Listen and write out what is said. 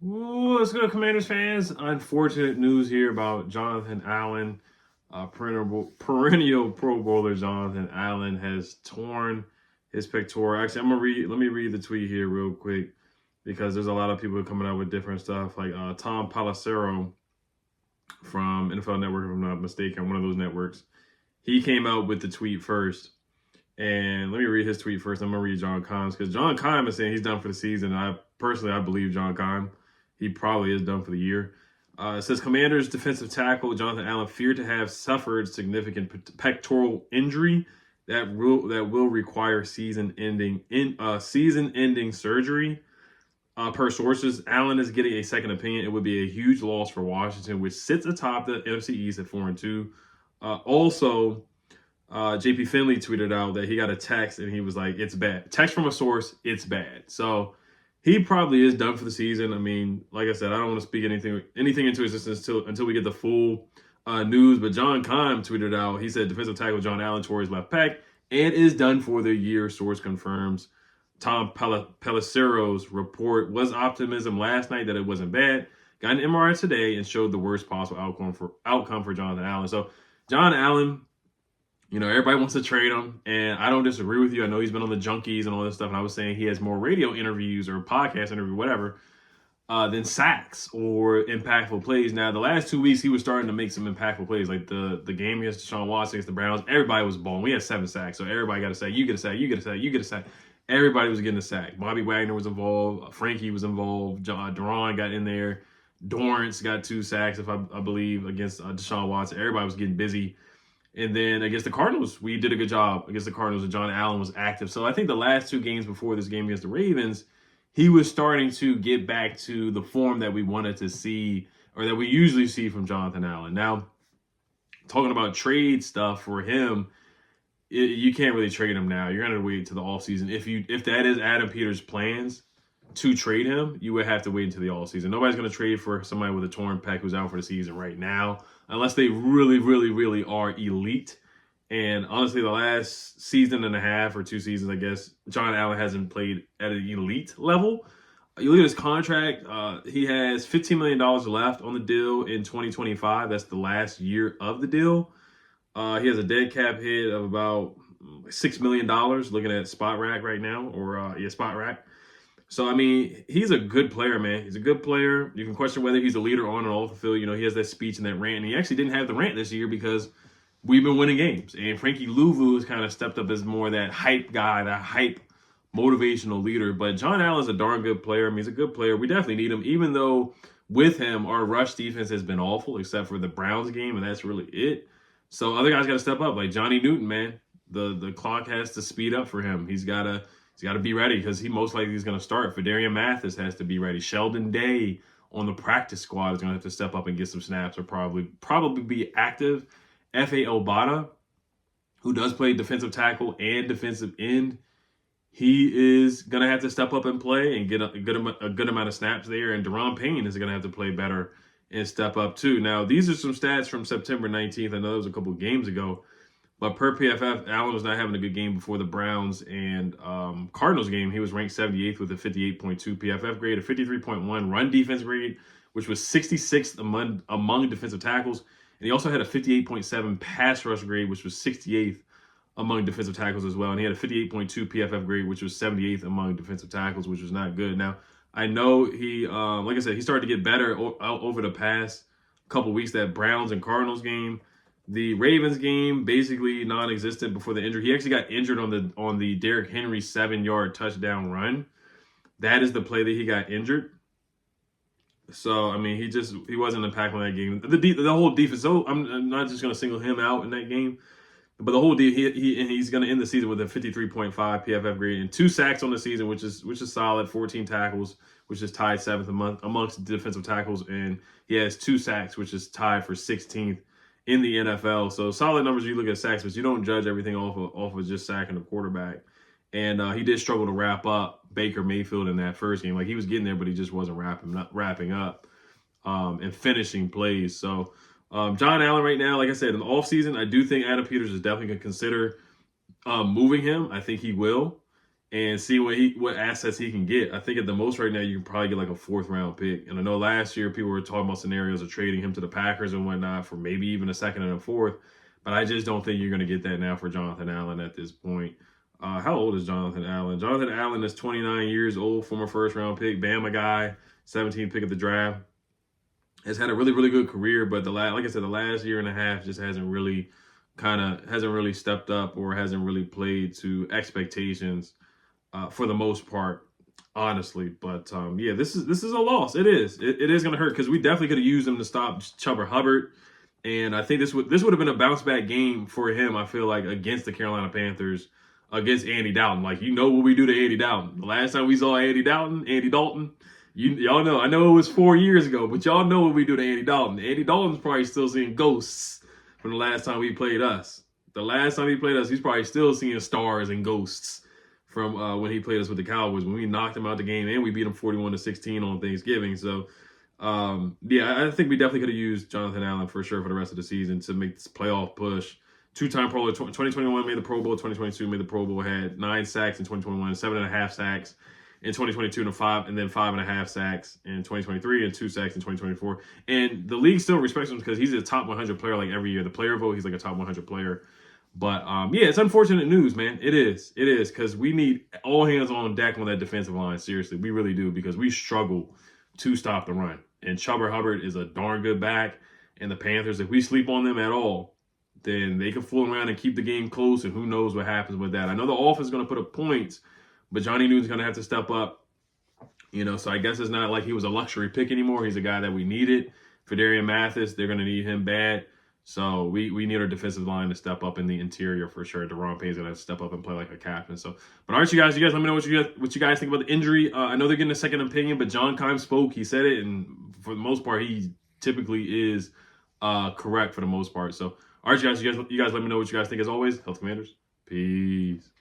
Ooh, let's go, Commanders fans. Unfortunate news here about Johnathan Allen. Perennial Pro Bowler Johnathan Allen has torn his pectoral. Actually, let me read the tweet here real quick because there's a lot of people coming out with different stuff. Like Tom Pelissero from NFL Network, if I'm not mistaken, one of those networks. He came out with the tweet first. And let me read his tweet first. I'm going to read John Keim's because John Keim is saying he's done for the season. I believe John Keim. He probably is done for the year. It says Commanders defensive tackle Johnathan Allen feared to have suffered significant pectoral injury that will require season-ending surgery. Per sources, Allen is getting a second opinion. It would be a huge loss for Washington, which sits atop the NFC East at 4-2. Also, JP Finley tweeted out that he got a text and he was like, "It's bad." Text from a source, "It's bad." So he probably is done for the season. I mean, like I said, I don't want to speak anything into existence until we get the full news. But John Keim tweeted out, he said defensive tackle John Allen tore his left pec and is done for the year. Source confirms. Tom Pelissero's report was optimism last night that it wasn't bad. Got an MRI today and showed the worst possible outcome for Johnathan Allen. So John Allen, everybody wants to trade him, and I don't disagree with you. I know he's been on the Junkies and all this stuff, and I was saying he has more radio interviews or podcast interview, whatever, than sacks or impactful plays. Now, the last 2 weeks, he was starting to make some impactful plays, like the game against Deshaun Watson against the Browns. Everybody was balling. We had 7 sacks, so everybody got a sack. You get a sack, you get a sack, you get a sack. Everybody was getting a sack. Bobby Wagner was involved. Frankie was involved. Duran got in there. Dorrance got 2 sacks, if I believe, against Deshaun Watson. Everybody was getting busy. And then against the Cardinals, we did a good job against the Cardinals, and John Allen was active. So I think the last 2 games before this game against the Ravens, he was starting to get back to the form that we wanted to see, or that we usually see from Johnathan Allen. Now, talking about trade stuff for him, you can't really trade him now. You're going to wait to the offseason. If that is Adam Peters' plans to trade him, you would have to wait until the offseason. Nobody's going to trade for somebody with a torn pec who's out for the season right now, unless they really, really, really are elite. And honestly, the last season and a half or 2 seasons, I guess, John Allen hasn't played at an elite level. You look at his contract, he has $15 million left on the deal in 2025. That's the last year of the deal. He has a dead cap hit of about $6 million, looking at Spot Rack right now, or Spot Rack. So, I mean, he's a good player, man. He's a good player. You can question whether he's a leader on and off the field. He has that speech and that rant. And he actually didn't have the rant this year because we've been winning games. And Frankie Louvu has kind of stepped up as more that hype guy, that hype motivational leader. But John Allen's a darn good player. I mean, he's a good player. We definitely need him, even though with him, our rush defense has been awful, except for the Browns game, and that's really it. So other guys got to step up, like Johnny Newton, man. The clock has to speed up for him. He's got to be ready because he most likely is going to start. Fedarian Mathis has to be ready. Sheldon Day on the practice squad is going to have to step up and get some snaps, or probably be active. F.A. Obata, who does play defensive tackle and defensive end, he is going to have to step up and play and get a good amount of snaps there. And Deron Payne is going to have to play better and step up too. Now, these are some stats from September 19th. I know that was a couple of games ago. But per PFF, Allen was not having a good game before the Browns and Cardinals game. He was ranked 78th with a 58.2 PFF grade, a 53.1 run defense grade, which was 66th among defensive tackles. And he also had a 58.7 pass rush grade, which was 68th among defensive tackles as well. And he had a 58.2 PFF grade, which was 78th among defensive tackles, which was not good. Now, I know he, like I said, he started to get better over the past couple weeks. That Browns and Cardinals game. The Ravens game, basically non-existent before the injury. He actually got injured on the Derrick Henry 7-yard touchdown run. That is the play that he got injured. So, I mean, he wasn't impactful in that game. The whole defense, so I'm not just going to single him out in that game, but the whole he's going to end the season with a 53.5 PFF grade and 2 sacks on the season, which is solid. 14 tackles, which is tied 7th amongst defensive tackles, and he has 2 sacks, which is tied for 16th in the NFL. So solid numbers. You look at sacks, but you don't judge everything off of just sacking the quarterback. And he did struggle to wrap up Baker Mayfield in that first game. Like, he was getting there, but he just wasn't wrapping up and finishing plays. So John Allen right now, like I said, in the offseason, I do think Adam Peters is definitely going to consider moving him. I think he will. and see what assets he can get. I think at the most right now you can probably get like a 4th round pick. And I know last year people were talking about scenarios of trading him to the Packers and whatnot for maybe even a 2nd and a 4th. But I just don't think you're going to get that now for Johnathan Allen at this point. How old is Johnathan Allen? Johnathan Allen is 29 years old, former 1st round pick, Bama guy, 17th pick of the draft. Has had a really, really good career, but like I said, the last year and a half just hasn't really stepped up or hasn't really played to expectations for the most part, honestly. But yeah, this is a loss. It is going to hurt because we definitely could have used him to stop Chuba Hubbard, and I think this would have been a bounce back game for him. I feel like against the Carolina Panthers, against Andy Dalton. Like, you know what we do to Andy Dalton. The last time we saw Andy Dalton. Y'all know. I know it was 4 years ago, but y'all know what we do to Andy Dalton. Andy Dalton's probably still seeing ghosts from the last time he played us. The last time he played us, he's probably still seeing stars and ghosts from when he played us with the Cowboys, when we knocked him out the game and we beat him 41-16 on Thanksgiving. So, yeah, I think we definitely could have used Johnathan Allen for sure for the rest of the season to make this playoff push. 2-time Pro Bowler, 2021 made the Pro Bowl, 2022 made the Pro Bowl, had 9 sacks in 2021, 7.5 sacks in 2022, and 5.5 sacks in 2023, and 2 sacks in 2024. And the league still respects him because he's a top 100 player like every year. The player vote, he's like a top 100 player. But yeah, it's unfortunate news, man. It is because we need all hands on deck on that defensive line. Seriously, we really do, because we struggle to stop the run. And Chuba Hubbard is a darn good back. And the Panthers, if we sleep on them at all, then they can fool around and keep the game close, and who knows what happens with that. I know the offense is going to put up points, but Johnny Newton's going to have to step up. So I guess it's not like he was a luxury pick anymore. He's a guy that we needed. Fedarian Mathis, they're going to need him bad. So we need our defensive line to step up in the interior for sure. Deron Payne's going to step up and play like a captain. So, but all right, you guys let me know what you guys think about the injury. I know they're getting a second opinion, but John Keim spoke. He said it, and for the most part, he typically is correct for the most part. So, all right, you guys let me know what you guys think. As always, Health Commanders, peace.